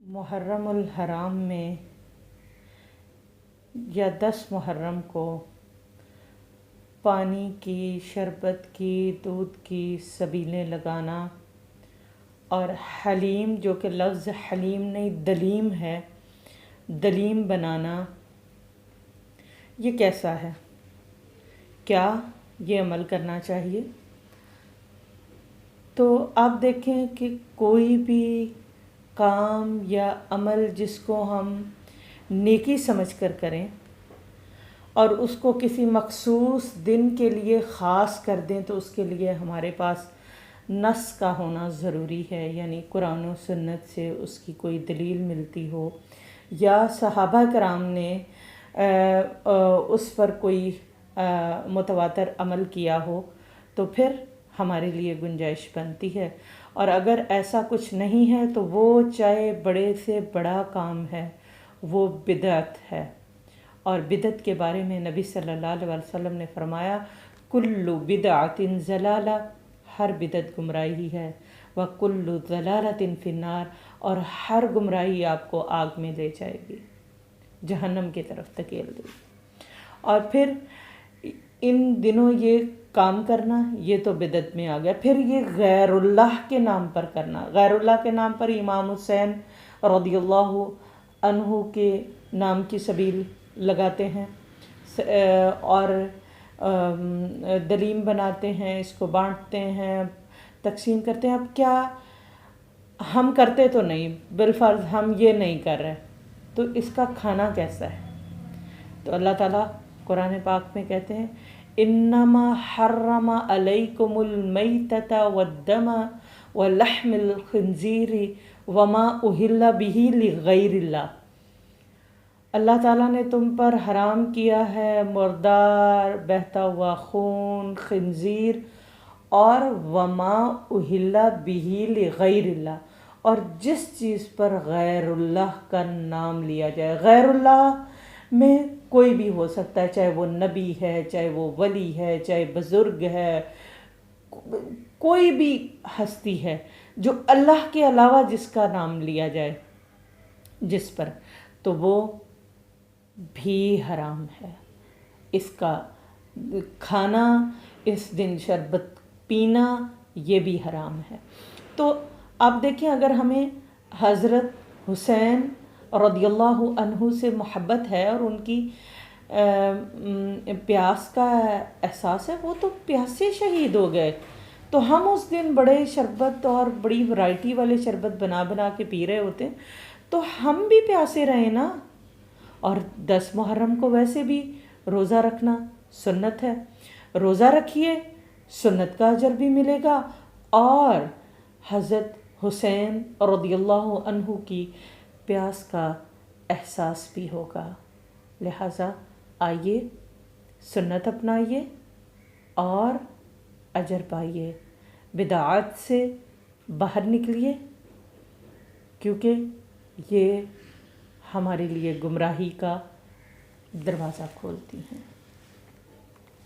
محرم الحرام میں یا 10 محرم کو پانی کی، شربت کی، دودھ کی سبیلیں لگانا اور حلیم، جو کہ لفظ حلیم نہیں دلیم ہے، دلیم بنانا، یہ کیسا ہے؟ کیا یہ عمل کرنا چاہیے؟ تو آپ دیکھیں کہ کوئی بھی کام یا عمل جس کو ہم نیکی سمجھ کر کریں اور اس کو کسی مخصوص دن کے لیے خاص کر دیں تو اس کے لیے ہمارے پاس نص کا ہونا ضروری ہے، یعنی قرآن و سنت سے اس کی کوئی دلیل ملتی ہو یا صحابہ کرام نے اس پر کوئی متواتر عمل کیا ہو تو پھر ہمارے لیے گنجائش بنتی ہے۔ اور اگر ایسا کچھ نہیں ہے تو وہ چاہے بڑے سے بڑا کام ہے، وہ بدعت ہے۔ اور بدعت کے بارے میں نبی صلی اللہ علیہ وسلم نے فرمایا کل بدعت ضلالہ، ہر بدعت گمراہی ہے، وکل ضلالۃ فی النار، اور ہر گمراہی آپ کو آگ میں لے جائے گی، جہنم کی طرف دھکیل دے گی۔ اور پھر ان دنوں یہ کام کرنا یہ تو بدعت میں آ گیا۔ پھر یہ غیر اللہ کے نام پر کرنا، غیر اللہ کے نام پر امام حسین رضی اللہ عنہ کے نام کی سبیل لگاتے ہیں اور دلیم بناتے ہیں، اس کو بانٹتے ہیں، تقسیم کرتے ہیں۔ اب کیا ہم کرتے تو نہیں، بالفرض ہم یہ نہیں کر رہے، تو اس کا کھانا کیسا ہے؟ تو اللہ تعالیٰ قرآن پاک میں کہتے ہیں انما حرم علیکم المیتۃ والدم ولحم الخنزیر وما اہل بہ لغیر اللہ۔ اللہ تعالیٰ نے تم پر حرام کیا ہے مردار، بہتا ہوا خون، خنزیر، اور وما اہل بہ لغیر اللہ، اور جس چیز پر غیر اللہ کا نام لیا جائے۔ غیر اللہ میں کوئی بھی ہو سکتا ہے، چاہے وہ نبی ہے، چاہے وہ ولی ہے، چاہے بزرگ ہے، کوئی بھی ہستی ہے جو اللہ کے علاوہ جس کا نام لیا جائے جس پر، تو وہ بھی حرام ہے۔ اس کا کھانا، اس دن شربت پینا، یہ بھی حرام ہے۔ تو آپ دیکھیں اگر ہمیں حضرت حسین رضی اللہ عنہ سے محبت ہے اور ان کی پیاس کا احساس ہے، وہ تو پیاسے شہید ہو گئے، تو ہم اس دن بڑے شربت اور بڑی ورائٹی والے شربت بنا بنا کے پی رہے ہوتے ہیں، تو ہم بھی پیاسے رہے نا۔ اور 10 محرم کو ویسے بھی روزہ رکھنا سنت ہے، روزہ رکھیے، سنت کا اجر بھی ملے گا اور حضرت حسین رضی اللہ عنہ کی پیاس کا احساس بھی ہوگا۔ لہٰذا آئیے سنت اپنائیے اور اجر پائیے، بدعات سے باہر نکلیے، کیونکہ یہ ہمارے لیے گمراہی کا دروازہ کھولتی ہیں۔